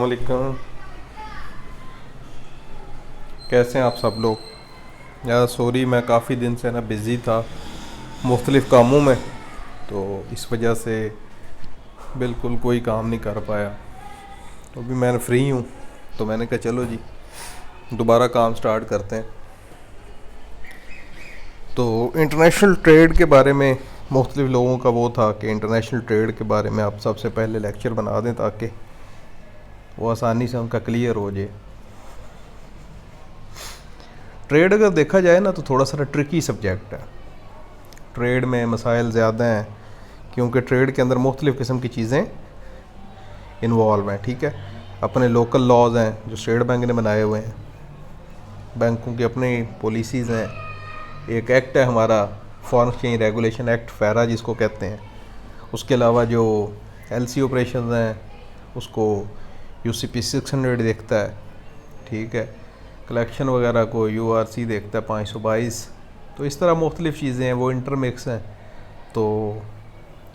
अस्सलाम वालेकुम। कैसे हैं आप सब लोग? यार सॉरी, मैं काफ़ी दिन से ना बिज़ी था मुख्तलिफ़ कामों में, तो इस वजह से बिल्कुल कोई काम नहीं कर पाया। तो अभी मैं फ्री हूँ, तो मैंने कहा चलो जी दोबारा काम स्टार्ट करते हैं। तो इंटरनेशनल ट्रेड के बारे में मुख्तलिफ़ लोगों का वो था कि इंटरनेशनल ट्रेड के बारे में आप सबसे पहले लेक्चर बना दें ताकि वो आसानी से उनका क्लियर हो जाए। ट्रेड अगर देखा जाए ना तो थोड़ा सा ट्रिकी सब्जेक्ट है। ट्रेड में मसाइल ज़्यादा हैं क्योंकि ट्रेड के अंदर मुख्तलिफ़ किस्म की चीज़ें इन्वॉल्व हैं। ठीक है, अपने लोकल लॉज हैं जो स्टेट बैंक ने बनाए हुए हैं, बैंकों की अपनी पॉलिसीज़ हैं। एक एक्ट है हमारा फॉरेन एक्सचेंज रेगुलेशन एक्ट, फैरा जिसको कहते हैं। उसके अलावा जो एलसी ऑपरेशन हैं उसको यूसीपी 600 देखता है। ठीक है, कलेक्शन वगैरह को यूआरसी देखता है 522। तो इस तरह मुख्तलिफ़ चीज़ें हैं, वो इंटरमिक्स हैं, तो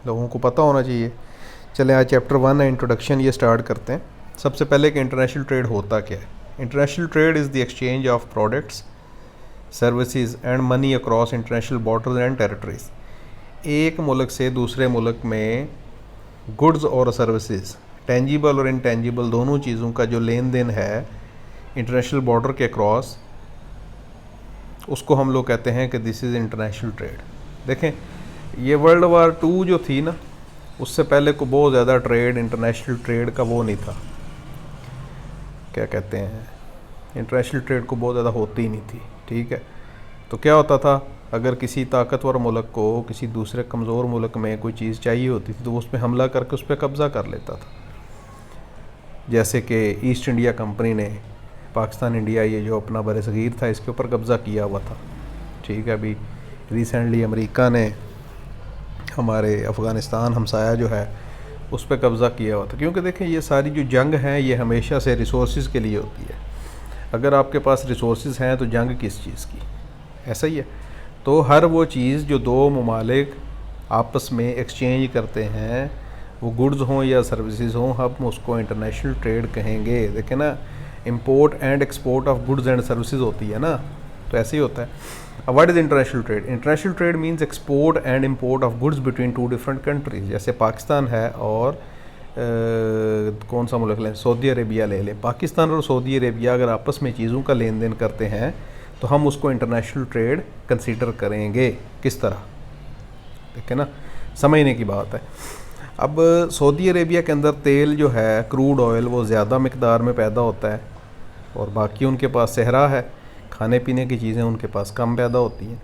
लोगों को पता होना चाहिए। चलें आज चैप्टर 1 है इंट्रोडक्शन, ये स्टार्ट करते हैं। सबसे पहले कि इंटरनेशनल ट्रेड होता क्या है। International trade is the exchange of products, services and money across international borders and territories. एक मुल्क से दूसरे मुल्क में गुड्स और सर्विसेज, टेंजिबल और इनटेंजिबल दोनों चीज़ों का जो लेन देन है इंटरनेशनल बॉर्डर के क्रॉस, उसको हम लोग कहते हैं कि दिस इज़ इंटरनेशनल ट्रेड। देखें, ये वर्ल्ड वार 2 जो थी ना, उससे पहले को बहुत ज़्यादा ट्रेड, इंटरनेशनल ट्रेड का वो नहीं था, क्या कहते हैं, इंटरनेशनल ट्रेड को बहुत ज़्यादा होती ही नहीं थी। ठीक है, तो क्या होता था, अगर किसी ताकतवर मुल्क को किसी दूसरे कमज़ोर मुल्क में कोई चीज़ चाहिए होती थी तो वो उस पर हमला करके उस पर कब्ज़ा कर लेता था। जैसे कि ईस्ट इंडिया कंपनी ने पाकिस्तान इंडिया, ये जो अपना बर सग़ीर था, इसके ऊपर कब्ज़ा किया हुआ था। ठीक है, अभी रिसेंटली अमेरिका ने हमारे अफ़गानिस्तान हमसाया जो है उस पर कब्ज़ा किया हुआ था। क्योंकि देखें, ये सारी जो जंग हैं ये हमेशा से रिसोर्स के लिए होती है। अगर आपके पास रिसोर्स हैं तो जंग किस चीज़ की, ऐसा ही है। तो हर वो चीज़ जो दो ममालिक आपस में एक्सचेंज करते हैं, वो गुड्स हों या सर्विसेज हों, हम उसको इंटरनेशनल ट्रेड कहेंगे। देखें ना, import and export of goods and services होती है ना, तो ऐसे ही होता है। अब what is international trade? International trade means export and import of goods between 2 different countries. जैसे पाकिस्तान है और कौन सा मुल्क लें, सऊदी अरेबिया ले लें। पाकिस्तान और सऊदी अरेबिया अगर आपस में चीज़ों का लेन देन करते हैं तो हम उसको इंटरनेशनल ट्रेड कंसीडर करेंगे। किस तरह, देखें ना, समझने की बात है। अब सऊदी अरेबिया के अंदर तेल जो है, क्रूड ऑयल, वो ज़्यादा मकदार में पैदा होता है और बाकी उनके पास सहरा है, खाने पीने की चीज़ें उनके पास कम पैदा होती हैं।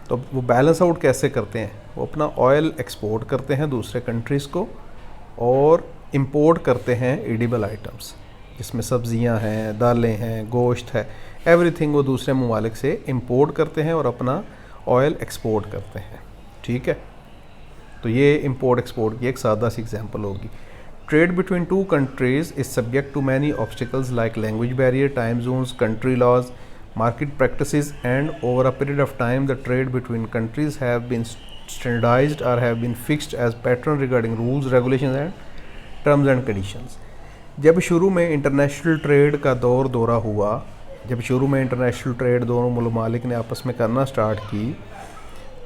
तो वो बैलेंस आउट कैसे करते हैं? वो अपना ऑयल एक्सपोर्ट करते हैं दूसरे कंट्रीज़ को और इंपोर्ट करते हैं एडिबल आइटम्स, जिसमें सब्ज़ियां हैं, दालें हैं, गोश्त है, एवरीथिंग वो दूसरे ममालिक से इंपोर्ट करते हैं और अपना ऑयल एक्सपोर्ट करते हैं। ठीक है, तो ये इंपोर्ट एक्सपोर्ट की एक सादा सी एग्जांपल होगी। Trade between 2 countries is subject to many obstacles like language barrier, time zones, country laws, market practices, and over a period of time the trade between countries have been standardized or have been fixed as pattern regarding rules, regulations and terms and conditions. जब शुरू में international trade का दौरा हुआ, जब शुरू में international trade दोनों ममालिक ने आपस में करना स्टार्ट की,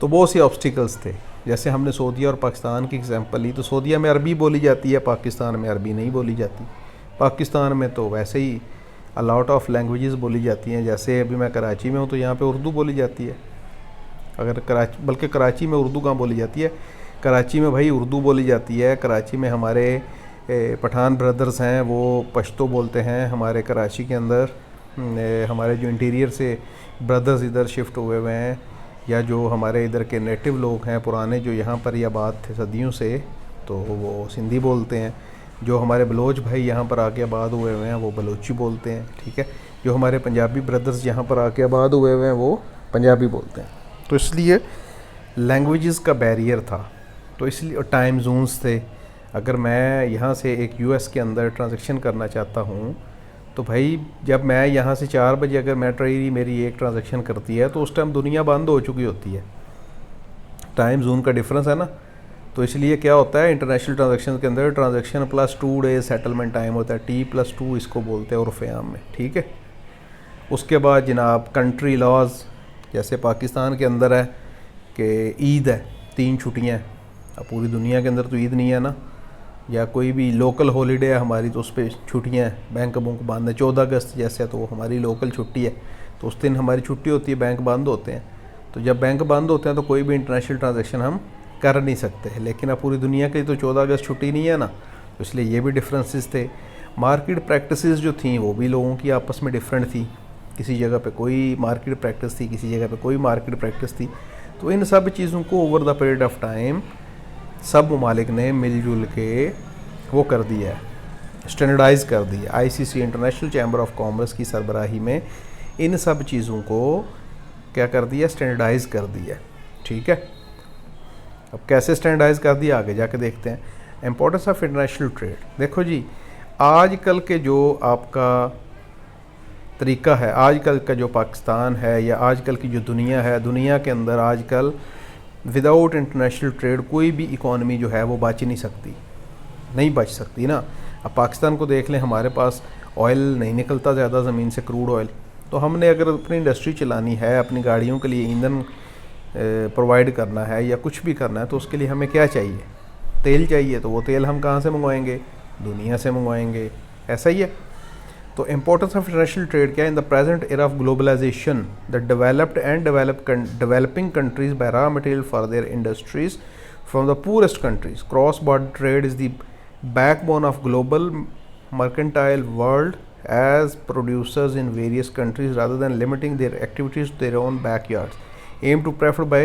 तो बहुत सी ऑब्स्टिकल्स थे। जैसे हमने सऊदीया और पाकिस्तान की एग्जांपल ली, तो सऊदीया में अरबी बोली जाती है, पाकिस्तान में अरबी नहीं बोली जाती। पाकिस्तान में तो वैसे ही अ लॉट ऑफ लैंग्वेजेस बोली जाती हैं। जैसे अभी मैं कराची में हूँ तो यहाँ पे उर्दू बोली जाती है। अगर कराची, बल्कि कराची में उर्दू कहाँ बोली जाती है, कराची में भाई उर्दू बोली जाती है। कराची में हमारे पठान ब्रदर्स हैं, वो पश्तो बोलते हैं। हमारे कराची के अंदर हमारे जो इंटीरियर से ब्रदर्स इधर शिफ्ट हुए हुए हैं, या जो हमारे इधर के नेटिव लोग हैं पुराने जो यहाँ पर या आबाद थे सदियों से, तो वो सिंधी बोलते हैं। जो हमारे बलोच भाई यहाँ पर आके आबाद हुए हुए हैं वो बलोची बोलते हैं। ठीक है, जो हमारे पंजाबी ब्रदर्स यहाँ पर आके आबाद हुए हुए हैं वो पंजाबी बोलते हैं। तो इसलिए लैंग्वेजेस का बैरियर था, तो इसलिए टाइम जोन्स थे। अगर मैं यहाँ से एक यूएस के अंदर ट्रांजैक्शन करना चाहता हूँ तो भाई जब मैं यहाँ से 4 बजे अगर मेरी एक ट्रांजैक्शन करती है तो उस टाइम दुनिया बंद हो चुकी होती है। टाइम जोन का डिफरेंस है ना, तो इसलिए क्या होता है इंटरनेशनल ट्रांजैक्शन के अंदर transaction plus 2 days settlement time होता है, T+2 इसको बोलते हैं उर्फ़ आम में, ठीक है। उसके बाद जनाब कंट्री लॉज, जैसे पाकिस्तान के अंदर है कि ईद है, 3 छुट्टियाँ हैं। अब पूरी दुनिया के अंदर तो ईद नहीं है ना, या कोई भी लोकल हॉलीडे है हमारी तो उस पर छुट्टियाँ हैं, बैंक बुंक बंद है। 14 अगस्त जैसे तो वो हमारी लोकल छुट्टी है, तो उस दिन हमारी छुट्टी होती है, बैंक बंद होते हैं। तो जब बैंक बंद होते हैं तो कोई भी इंटरनेशनल ट्रांजैक्शन हम कर नहीं सकते। लेकिन अब पूरी दुनिया की तो 14 अगस्त छुट्टी नहीं है ना, तो इसलिए ये भी डिफरेंसेस थे। मार्केट प्रैक्टिसेस जो थी वो भी लोगों की आपस में डिफरेंट थी, किसी जगह पे कोई मार्केट प्रैक्टिस थी, किसी जगह पे कोई मार्केट प्रैक्टिस थी। तो इन सब चीज़ों को over the period of time सब ममालिक ने मिलजुल के वो कर दिया है, स्टैंडर्डाइज कर दिया। ICC international chamber of commerce की सरबराही में इन सब चीज़ों को क्या कर दिया, स्टैंडर्डाइज कर दिया, ठीक है। अब कैसे स्टैंडर्डाइज कर दिया आगे जाके देखते हैं। इम्पोर्टेंस ऑफ इंटरनेशनल ट्रेड, देखो जी आजकल के जो आपका तरीका है, आजकल का जो पाकिस्तान है या आजकल की जो दुनिया है, दुनिया के अंदर आजकल विदाउट इंटरनेशनल ट्रेड कोई भी इकॉनमी जो है वो बच नहीं सकती, नहीं बच सकती ना। अब पाकिस्तान को देख लें, हमारे पास ऑयल नहीं निकलता ज़्यादा ज़मीन से, क्रूड ऑयल। तो हमने अगर अपनी इंडस्ट्री चलानी है, अपनी गाड़ियों के लिए ईंधन प्रोवाइड करना है या कुछ भी करना है, तो उसके लिए हमें क्या चाहिए, तेल चाहिए। तो वो तेल हम कहाँ से मंगवाएंगे, दुनिया से मंगवाएंगे, ऐसा ही है। तो इम्पोर्टेंस ऑफ इंटरनेशनल ट्रेड क्या है, in the present era of globalization the developed and developing countries buy raw material for their industries from the poorest countries. Cross border trade is the backbone of global mercantile world as producers in various countries rather than limiting their activities to their own backyards aim to prefer by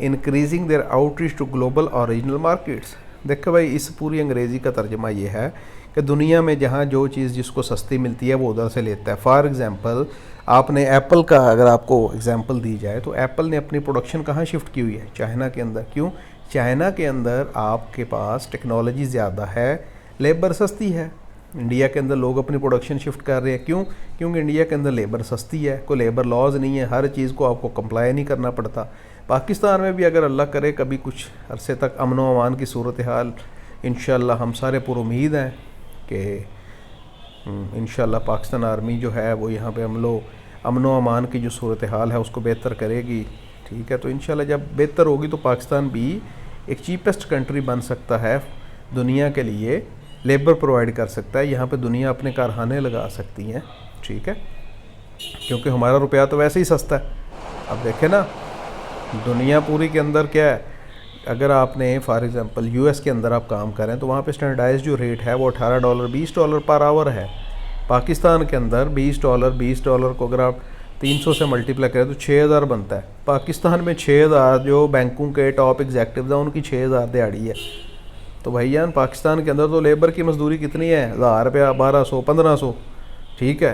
increasing their outreach to global or regional markets। देखो भाई इस पूरी अंग्रेज़ी का तर्जमा ये है कि दुनिया में जहाँ जो चीज़ जिसको सस्ती मिलती है वो उधर से लेता है। फॉर एग्ज़ाम्पल आपने एप्पल का अगर आपको एग्ज़ाम्पल दी जाए तो एप्पल ने अपनी प्रोडक्शन कहाँ शिफ्ट की हुई है, चाइना के अंदर। क्यों, चाइना के अंदर आपके पास टेक्नोलॉजी ज़्यादा है, लेबर सस्ती है। इंडिया के अंदर लोग अपनी प्रोडक्शन शिफ्ट कर रहे हैं, क्यों, क्योंकि इंडिया के अंदर लेबर सस्ती है, कोई लेबर लॉज नहीं है, हर चीज़ को आपको कंप्लाई नहीं करना पड़ता। पाकिस्तान में भी अगर अल्लाह करे कभी कुछ अरसे तक अमन व अमान की सूरत हाल, इंशाल्लाह हम सारे पुरुमीद हैं कि इंशाल्लाह पाकिस्तान आर्मी जो है वो यहाँ पे अमन व अमान की जो सूरत हाल है उसको बेहतर करेगी, ठीक है। तो इंशाल्लाह जब बेहतर होगी तो पाकिस्तान भी एक चीपेस्ट कंट्री बन सकता है, दुनिया के लिए लेबर प्रोवाइड कर सकता है, यहाँ पे दुनिया अपने कारखाने लगा सकती हैं, ठीक है, क्योंकि हमारा रुपया तो वैसे ही सस्ता है। अब देखें ना दुनिया पूरी के अंदर क्या है, अगर आपने फॉर एग्ज़ाम्पल यूएस के अंदर आप काम करें तो वहाँ पे स्टैंडर्डाइज जो रेट है वो $18 $20 पर आवर है। पाकिस्तान के अंदर $20 को अगर आप 300 से मल्टीप्लाई करें तो 6000 बनता है। पाकिस्तान में 6000 जो बैंकों के टॉप एग्जेक्टिव हैं उनकी 6000 दिहाड़ी है। तो भैया पाकिस्तान के अंदर तो लेबर की मजदूरी कितनी है, 1000 रुपया, 1200, 1500, ठीक है।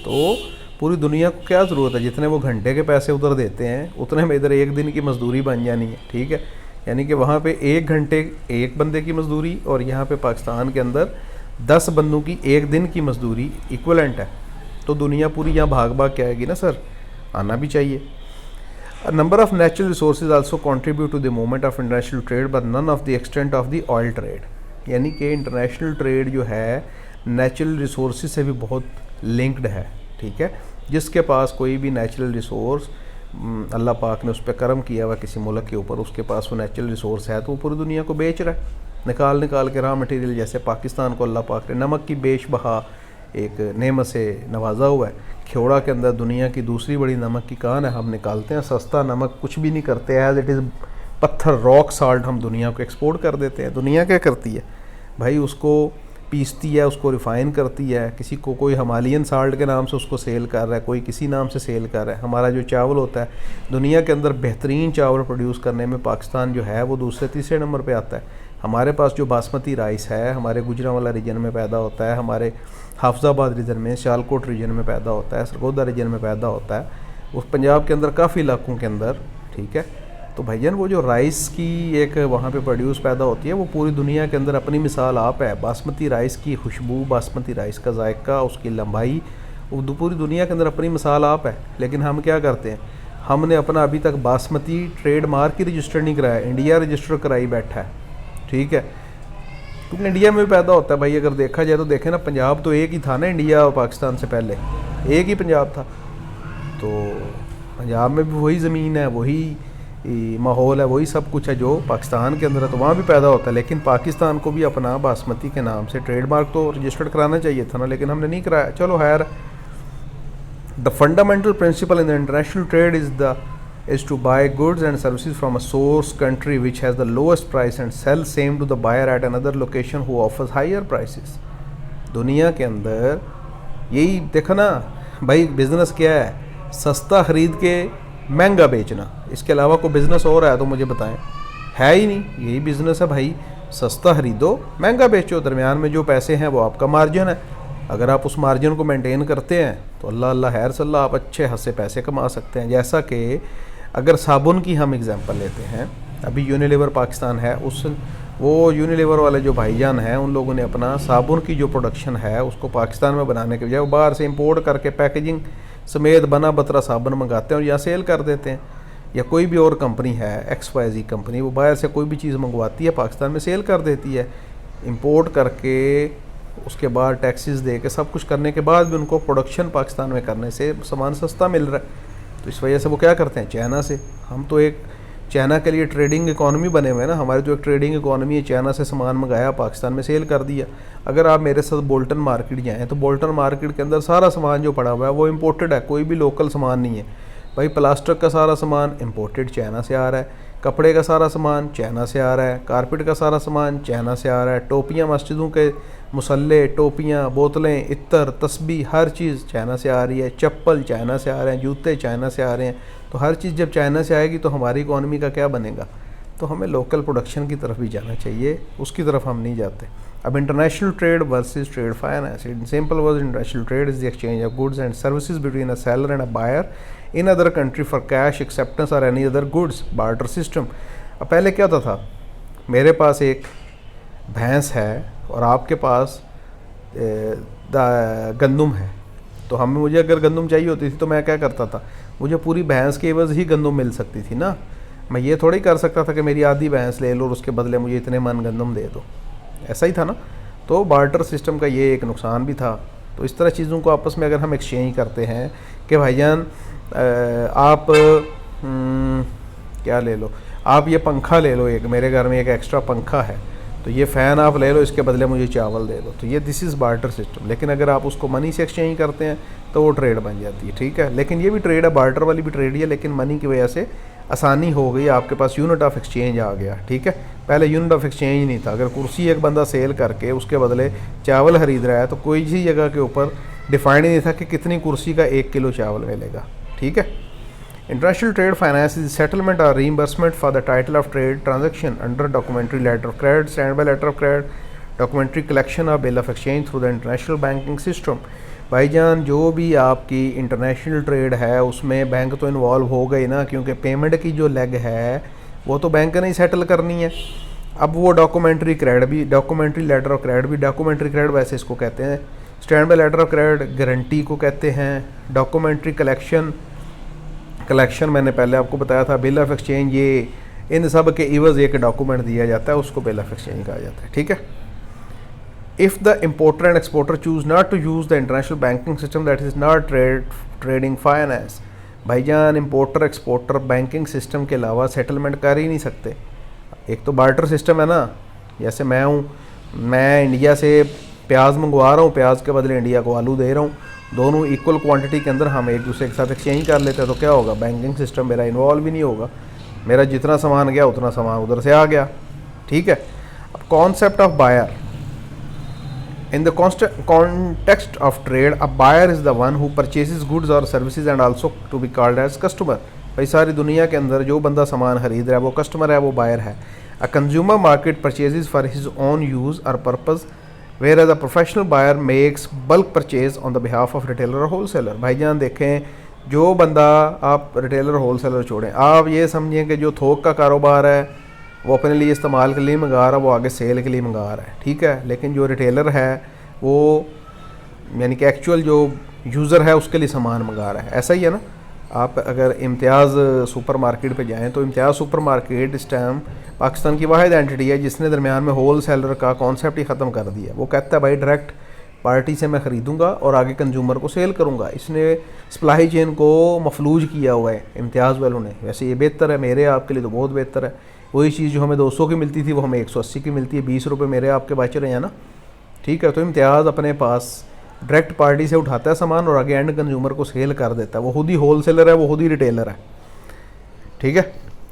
तो पूरी दुनिया को क्या ज़रूरत है, जितने वो घंटे के पैसे उधर देते हैं उतने में इधर एक दिन की मजदूरी बन जानी है, ठीक है। यानी कि वहाँ पे 1 घंटे 1 बंदे की मजदूरी और यहाँ पे पाकिस्तान के अंदर 10 बंदों की 1 दिन की मजदूरी इक्वलेंट है। तो दुनिया पूरी यहाँ भाग भाग के आएगी ना सर, आना भी चाहिए। Number of natural resources also contribute to the movement of international trade but none of the extent of the oil trade. यानी कि इंटरनेशनल ट्रेड जो है नेचुरल रिसोर्सेज से भी बहुत लिंक्ड है, ठीक है। जिसके पास कोई भी नेचुरल रिसोर्स अल्लाह पाक ने उस पर करम किया हुआ किसी मुल्क के ऊपर, उसके पास वो नेचुरल रिसोर्स है तो वो पूरी दुनिया को बेच रहा है, निकाल के रॉ मटेरियल। जैसे पाकिस्तान को अल्लाह पाक ने नमक की बेशबहा एक नेमत से नवाजा हुआ है। खेवड़ा के अंदर दुनिया की दूसरी बड़ी नमक की कान है, हम निकालते हैं सस्ता नमक, कुछ भी नहीं करते, एज इट इज़ पत्थर रॉक साल्ट हम दुनिया को एक्सपोर्ट कर देते हैं। दुनिया क्या करती है भाई, उसको पीसती है, उसको रिफ़ाइन करती है, किसी को कोई हिमालयन साल्ट के नाम से उसको सेल कर रहा है, कोई किसी नाम से सेल कर रहा है। हमारा जो चावल होता है दुनिया के अंदर बेहतरीन चावल प्रोड्यूस करने में पाकिस्तान जो है वो दूसरे तीसरे नंबर पे आता है। हमारे पास जो बासमती राइस है हमारे गुजरांवाला रीजन में पैदा होता है, हमारे हाफजाबाद रीजन में, सियालकोट रीजन में पैदा होता है, सरगोदा रीजन में पैदा होता है, उस पंजाब के अंदर काफ़ी इलाकों के अंदर, ठीक है। तो भैया वो जो राइस की एक वहाँ पे प्रोड्यूस पैदा होती है वो पूरी दुनिया के अंदर अपनी मिसाल आप है। बासमती राइस की खुशबू, बासमती राइस का जायका, उसकी लंबाई, वो पूरी दुनिया के अंदर अपनी मिसाल आप है। लेकिन हम क्या करते हैं, हमने अपना अभी तक बासमती ट्रेड मार्क ही रजिस्टर नहीं कराया, इंडिया रजिस्टर कराई बैठा है। ठीक है, क्योंकि इंडिया में भी पैदा होता है भाई। अगर देखा जाए तो देखें ना, पंजाब तो एक ही था ना इंडिया और पाकिस्तान से पहले, एक ही पंजाब था। तो पंजाब में भी वही ज़मीन है, वही माहौल है, वही सब कुछ है जो पाकिस्तान के अंदर है, तो वहाँ भी पैदा होता है। लेकिन पाकिस्तान को भी अपना बासमती के नाम से ट्रेडमार्क तो रजिस्टर्ड कराना चाहिए था ना, लेकिन हमने नहीं कराया। चलो खैर, the fundamental principle in the international trade is to buy goods and services from a source country which has the lowest price and sell same to the buyer at another location who offers higher prices। दुनिया के अंदर यही देखो ना भाई, business क्या है? सस्ता ख़रीद के महंगा बेचना। इसके अलावा कोई बिज़नेस और है तो मुझे बताएं, है ही नहीं। यही बिज़नेस है भाई, सस्ता ख़रीदो महंगा बेचो, दरमियान में जो पैसे हैं वो आपका मार्जिन है। अगर आप उस मार्जिन को मेंटेन करते हैं तो अल्लाह अल्लाह खैर सल्ला, आप अच्छे हद से पैसे कमा सकते हैं। जैसा कि अगर साबुन की हम एग्जांपल लेते हैं, अभी यूनिलीवर पाकिस्तान है, वो यूनिलीवर वाले जो भाईजान हैं उन लोगों ने अपना साबुन की जो प्रोडक्शन है उसको पाकिस्तान में बनाने के बजाय वो बाहर से इंपोर्ट करके पैकेजिंग समेत बना बतरा साबुन मंगाते हैं और यहाँ सेल कर देते हैं। या कोई भी और कंपनी है XYZ कंपनी, वो बाहर से कोई भी चीज़ मंगवाती है, पाकिस्तान में सेल कर देती है, इंपोर्ट करके उसके बाद टैक्सेस दे के सब कुछ करने के बाद भी उनको प्रोडक्शन पाकिस्तान में करने से सामान सस्ता मिल रहा है। तो इस वजह से वो क्या करते हैं, चाइना से, हम तो एक चाइना के लिए ट्रेडिंग इकॉनमी बने हुए हैं ना। हमारी जो एक ट्रेडिंग इकॉनमी है, चाइना से सामान मंगाया, पाकिस्तान में सेल कर दिया। अगर आप मेरे साथ बोल्टन मार्केट जाएँ तो बोल्टन मार्केट के अंदर सारा सामान जो पड़ा हुआ है वो इम्पोर्टेड है, कोई भी लोकल सामान नहीं है भाई। प्लास्टिक का सारा सामान इम्पोर्टेड चाइना से आ रहा है, कपड़े का सारा सामान चाइना से आ रहा है, कारपेट का सारा सामान चाइना से आ रहा है, टोपियाँ, मस्जिदों के मुसल्ले, टोपियाँ, बोतलें, इत्तर, तस्बीह, हर चीज़ चाइना से आ रही है। चप्पल चाइना से आ रहे हैं, जूते चाइना से आ रहे हैं। तो हर चीज़ जब चाइना से आएगी तो हमारी इकॉनमी का क्या बनेगा? तो हमें लोकल प्रोडक्शन की तरफ भी जाना चाहिए, उसकी तरफ हम नहीं जाते। अब international trade versus trade finance. In simple words, international trade is the exchange of goods and services between a seller and a buyer in other country for cash acceptance और any other goods, barter system. अब पहले क्या होता था, मेरे पास एक भैंस है और आपके पास गंदम है, तो मुझे अगर गंदम चाहिए होती थी तो मैं क्या करता था, मुझे पूरी भैंस के एवज ही गंदम मिल सकती थी ना। मैं ये थोड़ी कर सकता था कि मेरी आधी भैंस ले लो और उसके बदले मुझे इतने मन गंदम दे दो, ऐसा ही था ना। तो बार्टर सिस्टम का ये एक नुकसान भी था। तो इस तरह चीज़ों को आपस में अगर हम एक्सचेंज करते हैं कि भाईजान आप क्या ले लो, आप ये पंखा ले लो, एक मेरे घर में एक एक्स्ट्रा पंखा है तो ये फ़ैन आप ले लो, इसके बदले मुझे चावल दे दो, तो ये दिस इज़ बार्टर सिस्टम। लेकिन अगर आप उसको मनी से एक्सचेंज करते हैं तो वो ट्रेड बन जाती है, ठीक है। लेकिन ये भी ट्रेड है, बार्टर वाली भी ट्रेड है, लेकिन मनी की वजह से आसानी हो गई, आपके पास यूनिट ऑफ एक्सचेंज आ गया, ठीक है। पहले यूनिट ऑफ एक्सचेंज नहीं था। अगर कुर्सी एक बंदा सेल करके उसके बदले चावल खरीद रहा है तो कोई सी जगह के ऊपर डिफाइन नहीं था कि कितनी कुर्सी का 1 किलो चावल मिलेगा, ठीक है। International trade finance is settlement or reimbursement for the title of trade transaction under documentary letter of credit, standby letter of credit, documentary collection or bill of exchange through the international banking system। भाईजान जो भी आपकी international trade है उसमें bank तो involve हो गई ना, क्योंकि पेमेंट की जो लेग है वो तो बैंक ने ही सेटल करनी है। अब वो डॉक्यूमेंट्री क्रेडिट भी, डॉक्यूमेंट्री लेटर ऑफ क्रेडिट भी, डॉक्यूमेंट्री क्रेडिट वैसे इसको कहते हैं, standby letter of credit guarantee को कहते हैं, डॉक्यूमेंट्री कलेक्शन मैंने पहले आपको बताया था, बिल ऑफ एक्सचेंज, ये इन सब के इवज एक डॉक्यूमेंट दिया जाता है, उसको बिल ऑफ एक्सचेंज कहा जाता है, ठीक है। If the importer and exporter choose not to use the international banking system that is not trading finance. भाईजान इंपोर्टर एक्सपोर्टर बैंकिंग सिस्टम के अलावा सेटलमेंट कर ही नहीं सकते। एक तो बार्टर सिस्टम है ना, जैसे मैं हूँ, मैं इंडिया से प्याज मंगवा रहा हूँ, प्याज के बदले इंडिया को आलू दे रहा हूँ, दोनों इक्वल क्वांटिटी के अंदर हम एक दूसरे के साथ एक्सचेंज कर लेते हैं, तो क्या होगा, बैंकिंग सिस्टम मेरा इन्वॉल्व ही नहीं होगा, मेरा जितना सामान गया उतना सामान उधर से आ गया, ठीक है। अब concept of buyer in the context of trade, a buyer is the one who purchases goods और services and also to be called as customer. भाई सारी दुनिया के अंदर जो बंदा सामान खरीद रहा है वो कस्टमर है, वो बायर है। A consumer market purchases for his own use और purpose whereas a professional buyer makes bulk purchase on the behalf of retailer or wholesaler। भाईजान देखें, जो बंदा, आप रिटेलर होलसेलर छोड़ें, आप ये समझें कि जो थोक का कारोबार है वो अपने लिए इस्तेमाल के लिए मंगा रहा है, वो आगे सेल के लिए मंगा रहा है, ठीक है। लेकिन जो रिटेलर है वो यानी कि एक्चुअल जो यूज़र है उसके लिए सामान मंगा रहा है, ऐसा ही है ना। आप अगर इम्तियाज़ सुपर मार्केट पे जाएं तो इम्तियाज़ सुपर मार्केट इस टाइम पाकिस्तान की वाहिद एंटिटी है जिसने दरमियान में होल सेलर का कॉन्सेप्ट ही ख़त्म कर दिया। वो कहता है भाई डायरेक्ट पार्टी से मैं ख़रीदूँगा और आगे कंज्यूमर को सेल करूँगा। इसने सप्लाई चेन को मफलूज किया हुआ है इम्तियाज़ वालों ने। वैसे ये बेहतर है, मेरे आपके लिए तो बहुत बेहतर है। वही चीज़ जो हमें 200 की मिलती थी वो हमें 180 की मिलती है, 20 रुपये मेरे आपके बच रहे हैं ना, ठीक है। तो इम्तियाज़ अपने पास डायरेक्ट पार्टी से उठाता है सामान और आगे एंड कंज्यूमर को सेल कर देता है। वो खुद ही होल सेलर है, वो खुद ही रिटेलर है, ठीक है।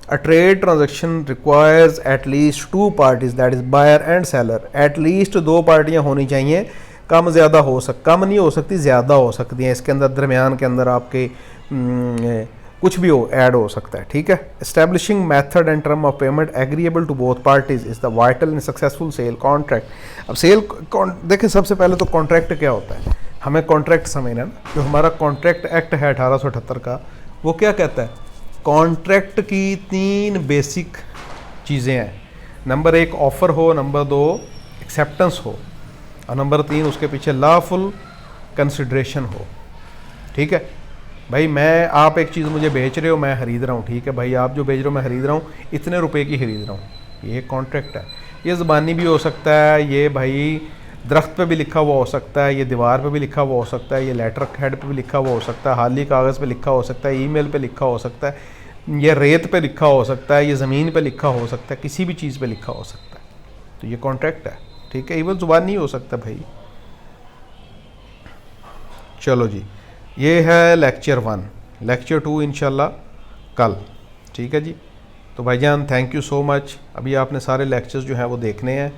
A trade transaction requires at least 2 parties that is buyer and seller. At least 2 पार्टियाँ होनी चाहिए, कम ज़्यादा कम नहीं हो सकती, ज़्यादा हो सकती हैं। इसके अंदर दरमियान के अंदर आपके कुछ भी हो ऐड हो सकता है, ठीक है। Establishing method and term of payment agreeable to both parties is the vital in successful sale contract. अब सेल देखें, सबसे पहले तो कॉन्ट्रैक्ट क्या होता है, हमें कॉन्ट्रैक्ट समझना ना। जो हमारा कॉन्ट्रैक्ट एक्ट है 1878 का, वो क्या कहता है, कॉन्ट्रैक्ट की 3 बेसिक चीज़ें हैं। नंबर 1 ऑफ़र हो, नंबर 2 एक्सेप्टेंस हो, और नंबर 3 उसके पीछे लॉफुल कंसिडरेशन हो, ठीक है। भाई आप एक चीज़ मुझे बेच रहे हो, मैं ख़रीद रहा हूँ, ठीक है भाई, आप जो बेच रहे हो मैं ख़रीद रहा हूँ, इतने रुपए की ख़रीद रहा हूँ, ये कॉन्ट्रैक्ट है। ये ज़बानी भी हो सकता है, ये भाई दरख्त पे भी लिखा हुआ हो सकता है, ये दीवार पे भी लिखा हुआ हो सकता है, ये लेटर हेड पे भी लिखा हुआ हो सकता है, हाली कागज़ पे लिखा हो सकता है, ईमेल पे लिखा हो सकता है, ये रेत पे लिखा हो सकता है, ये ज़मीन पे लिखा हो सकता है, किसी भी चीज़ पे लिखा हो सकता है। तो ये कॉन्ट्रैक्ट है, ठीक है। इवन ज़ुबानी हो सकता है भाई। चलो जी, ये है लेक्चर 1। लेक्चर 2 इंशाल्लाह कल, ठीक है जी। तो भाईजान थैंक यू सो मच। अभी आपने सारे लेक्चर्स जो हैं वो देखने हैं,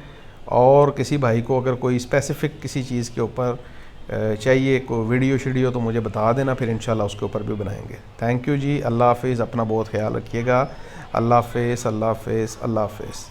और किसी भाई को अगर कोई स्पेसिफ़िक किसी चीज़ के ऊपर चाहिए, कोई वीडियो शीडियो, तो मुझे बता देना, फिर इंशाल्लाह उसके ऊपर भी बनाएंगे। थैंक यू जी, अल्लाह हाफिज़, अपना बहुत ख्याल रखिएगा। अल्लाह हाफिज़, अल्लाह हाफिज़, अल्लाह हाफिज़।